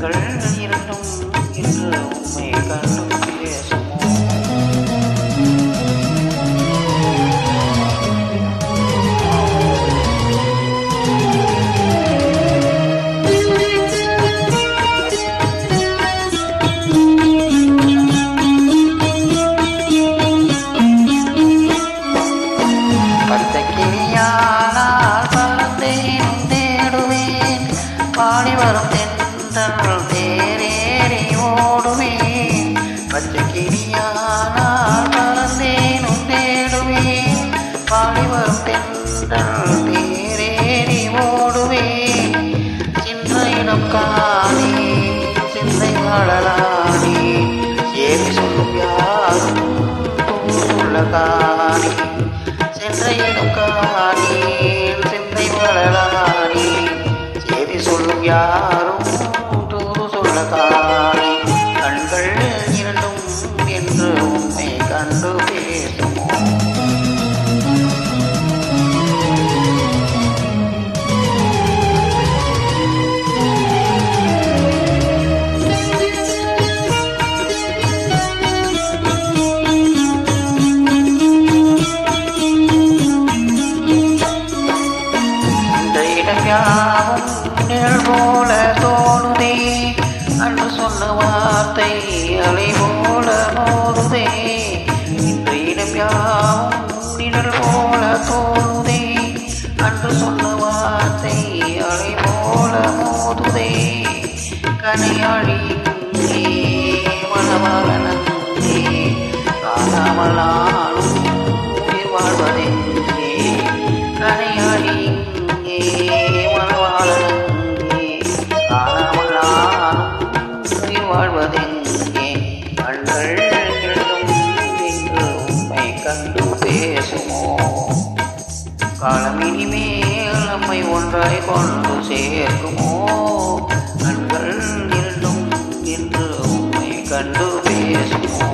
கண்கள் இரண்டும் இன்று உண்மை கண்டு பேசுமோ? கிளியானால் பறந்தேன் தேடுவேன், பாடி வரும் தென்றல் தேரேறி ஓடுவேன். பச்சை கிளியானால் பறந்தேன் தேடுவேன், பாடி வரும் தென்றல் தேரேறி ஓடுவேன். சின்ன இடம் காணி சிந்தை வாழலானி, ஏறி சொல்லும் யாரும் தூள்ள காணி. சென்ற இடம் காணி சிந்தை வளராணி, சேதி சொல்லும் யாரும் தூது சொல்ல காணி. கண்கள் இரண்டும் என்று உண்மை கண்டு பேசுமோ? யாவும் நிழல் போல தோணுதே, அன்று சொன்ன வார்த்தை அலை போல மோதுதே. இந்த இடம் யாவும் நிழல் போல தோணுதே, அன்று சொன்ன வார்த்தை அலை போல மோதுதே. கனையாழி மனவாளனே, காணாமல் நானும் உயிர் வாழ்வதெங்கே. கனையாழி வாழ்வதெங்கே? கண்கள் இரண்டும் இன்று உண்மை கண்டு பேசுமோ? காலம் இனிமேல் நம்மை ஒன்றாய் கொண்டு சேர்க்குமோ? கண்கள் இரண்டும் இன்று உண்மை கண்டு பேசுமோ?